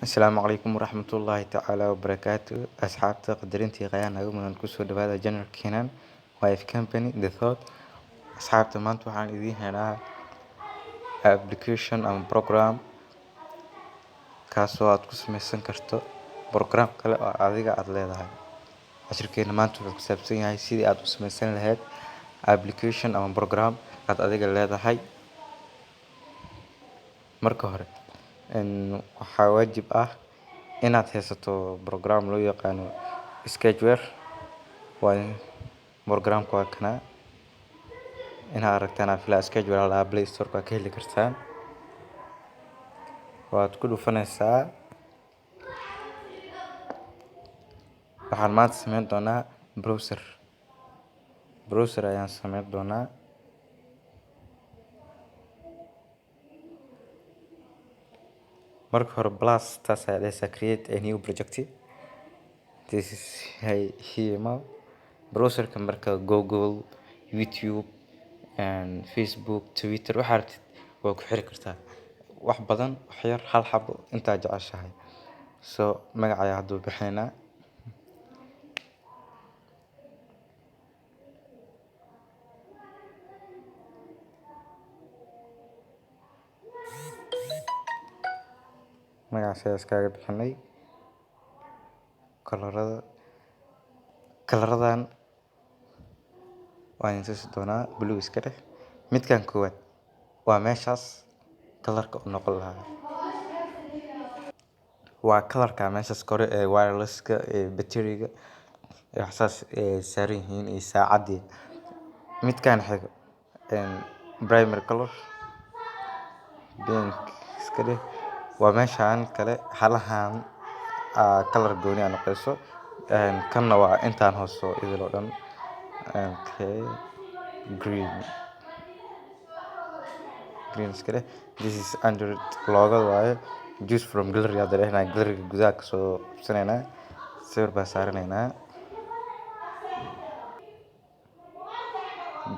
Asalaamu calaykum waraxmatullaahi tacaala wabarakaatu asxaabta qadarintii qayaan nagu mudan kusoo dhawaada General Kenan Wife Company The Thought. Asxaabta maanta waxaan idiin helaa application ama program kaasoo aad ku samaysan karto program kale oo adiga aad leedahay. Cashirkeena maanta wuxuu ku saabsan yahay sidii aad u samaysan lahayd application ama program aad adiga leedahay. Marka hore waxaa waajib ah inaad haysato program loo yaqaano Sketchware. waa programka waa kana inaad aragtaan fila Sketchware la Play Store ka heli kartaan. waad ku dhufanaysaa. waxaan maanta samayn doonaa browser ayaan samayn doonaa. marka hore plus taas ayaa dhahaysaa create a new project. This is here browserka marka Google, YouTube and Facebook, Twitter waxaad rabtid waa ku xiri kartaa wax badan wax yar hal xabo intaa jeceshahay. magaca ayaa haduu bixinaa. magacaas ayaa iskaga bixinay. kalaradan waan tusi doonaa. blue iska dheh. midkan koowaad waa meeshaas kalarka u noqon lahaa. waa kalarka meeshaas kore ee wireless-ka ee batteriga waxaas saaran yihiin iyo saacadii. midkan xiga primary color pink iska dheh. waa meeshaan kale halahan kalar gooni ah noqonayso. kanna waa intaan hoose idil oo dhan green iska dheh. This is Android logo waaye. Choose from gallery hadda dhehna gallery gudaha kasoo qabsanaynaa. sawir baa saaranaynaa.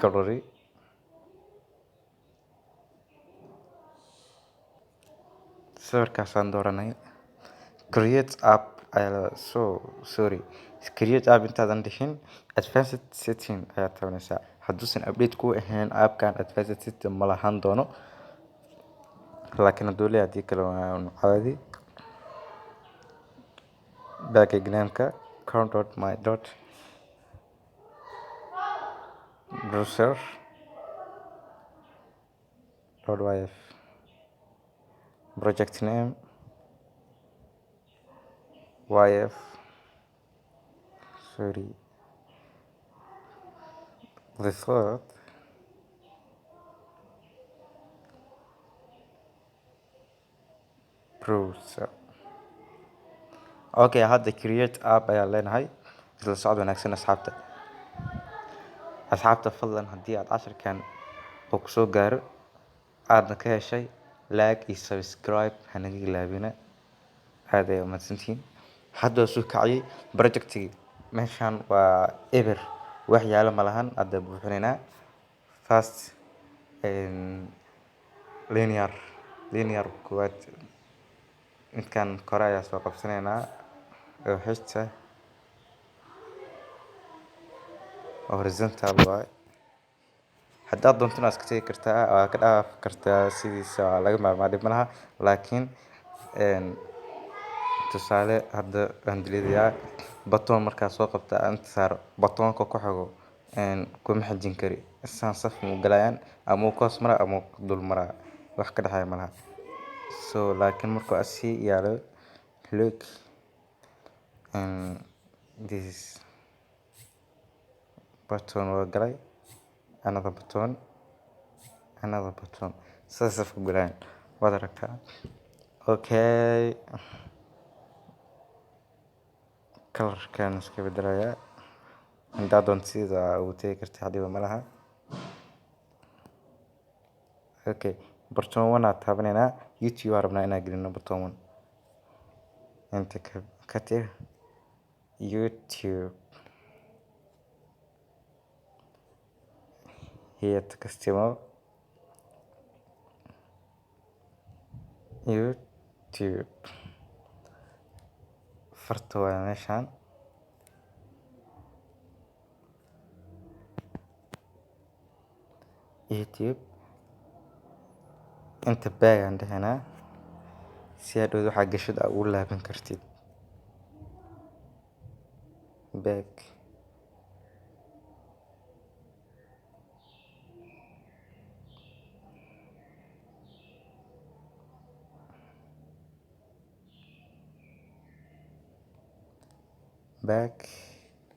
gallery sawirkaasaan dooranay. create app create app intaadan dhihin advanced setting ayaad tabanaysaa. hadduusan update ku ahayn appkan advanced setting ma lahan doono, laakiin hadduu leeyahay haddii kale waa caadi. background-ka count.my browser .yf project name yf the thought browser. okay hadda create app ayaan leenahay. isla socod wanaagsan asxaabta fadlan haddii aad cashirkan oo kusoo gaaro aadna ka heshay like iyo subscribe hanaga ilaabina. aad ayay umahadsantihiin. hadda soo kacay projectigi meeshaan waa eber wax yaalo ma lahan. hadda buuxinaynaa first linear koowaad. midkan kore ayaa soo qabsanaynaa oo xigta horizontal waaye. haddaad doontana iska tagi kartaa waa ka dhaafi kartaa sidiisa laga maarmaan dhib malaha. laakiin tusaale hadda waan diliidayaa button markaa soo qabta inta saar buttonka ku xigo kuma xijin kari isaan saf mu galayaan ama uu koos mara ama dul mara wax ka dhaxay malaha. laakiin markuu asii yaalo look this is button waa galay another button saas saf ku galayaan waad aragtaa. okay kalarkan iska bedelayaa. haddaad doonto sida ugu tagi kartaa hadhiba malaha. okay button 1 aad taabanaynaa. YouTube aan rabnaa inaan gelino button 1 inta ka tir YouTube here to customer YouTube farta waa meeshaan. YouTube inta baag aan dhahanaa si aad waxaa gashid aad ugu laaban kartid baag. baag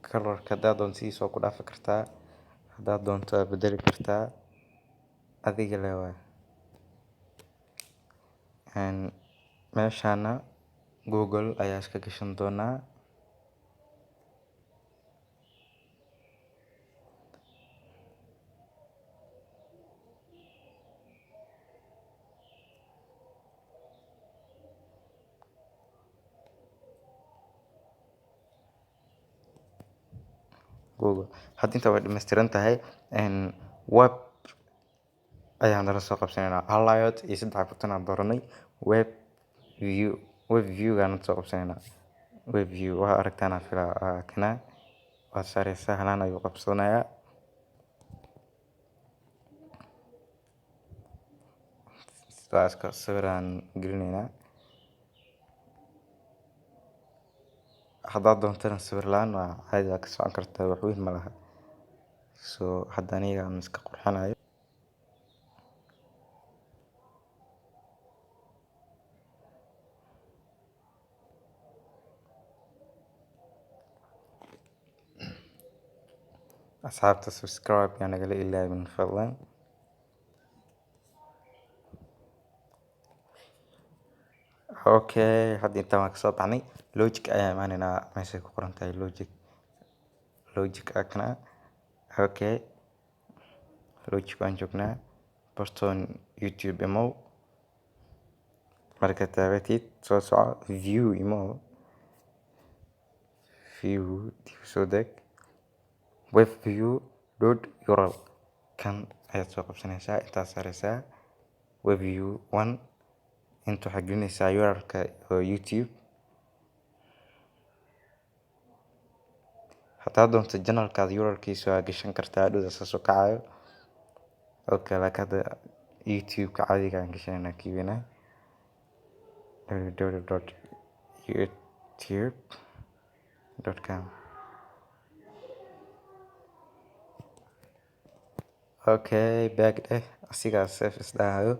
kalarka hadaad doonto sidiisa waa ku dhaafi kartaa, hadaad doonto waa bedeli kartaa, adiga le waay. meeshaana Google ayaa iska gashan doonaa. Google hadda inta way dhammaystiran tahay. Web ayaan dala soo qabsanaynaa. Layout iyo 3 button aan dooranay. Web view gaan soo qabsanaynaa. Web view waxa aragtaan filaa kana waa saaraysa halaan ayuu qabsanayaa. Saaska sawiraan gelinaynaa. haddaad doontana sawir laan waa caadi ka socon kartaa, wax weyn ma laha. hadda aniga aan iska qurxanayo. asxaabta subscribe yaa nagala ilaawin fadlan. Okay, hadda intaan waan kasoo baxnay. Logic ayaa imaanaynaa meeshay ku qoran tahay logic akna. Okay, logic waan joognaa. Boston YouTube imo marka taabatid soo soco view imo view soo deg web view .url kan ayaad soo qabsanaysaa. intaas saaraysaa web view 1 inta waxaad gelinaysaa URL-ka oo YouTube. hadaa doonto channel-kaada URL-kiisa waa gashan kartaa hadhow soo kacayo. Okay, lakada YouTube-ka caadiga aan gashanaynaa kiibina www.youtube.com. Okay, back deh asigaa save isdhahayo.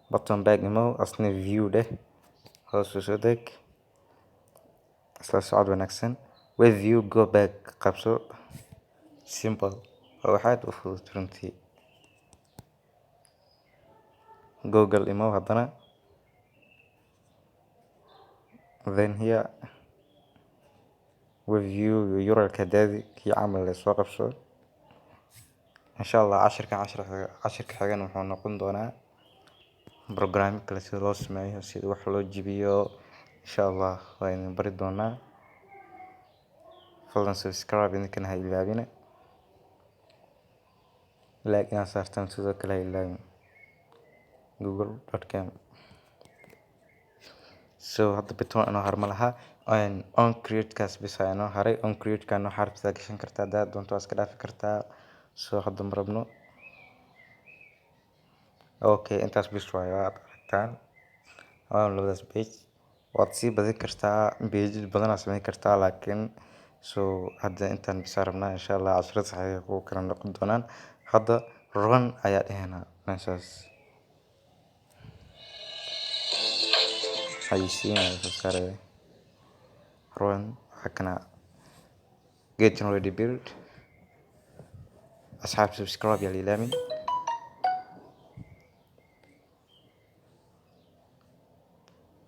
button back imo asna view deh hoos soo deg isla socod wanaagsan. Web view go back qabso. Simple waxaad u fudud runtii. Google imo haddana then here web view URL-ka daadi kii camal la soo qabso. inshallah cashirka xigan wuxuu noqon doonaa programming kala sida loo sameeyo, sida wax loo jibiyo. inshallah waa idin bari doonaa. fadlan subscribe idinkana ha ilaawina. like inaa saartaan sidoo kale ha ilaawin. google.com. hadda bitoon inoo har ma laha. on create kaas bisa inoo haray. on create kaan waxaa rabtaa gashan kartaa, hadaad doonto waa iska dhaafi kartaa. hadda ma rabno. Okay, intaas bis waaye waad aragtaan. labadaas page waad sii badin kartaa. pages badan aad samayn kartaa laakiin hadda intaan bisa rabnaa. inshallah casharada saxiixa kuwa kala noqon doonaan. hadda run ayaa dhahaynaa meeshaas. xayisiinaya soo saaraya run hakana get ready build. asxaab subscribe yaa la ilaamin.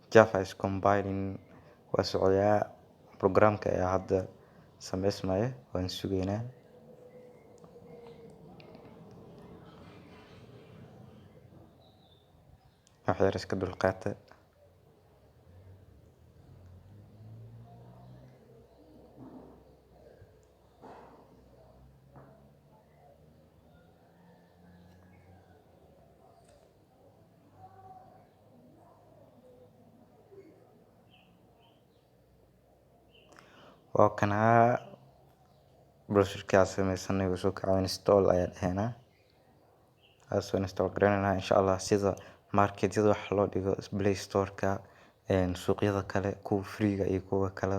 Java is compiling waa socoyaa. programka ayaa hadda samaysmaya waan sugaynaa. wax yar iska dulqaata. waa kana browserka samaysanay soo kaco install ayaa dhahnaa asoo install gareynaa insha Allah sida marketyada wax loo dhigo play store-ka suuqyada kale kuwa free-ga iyo kuwa kale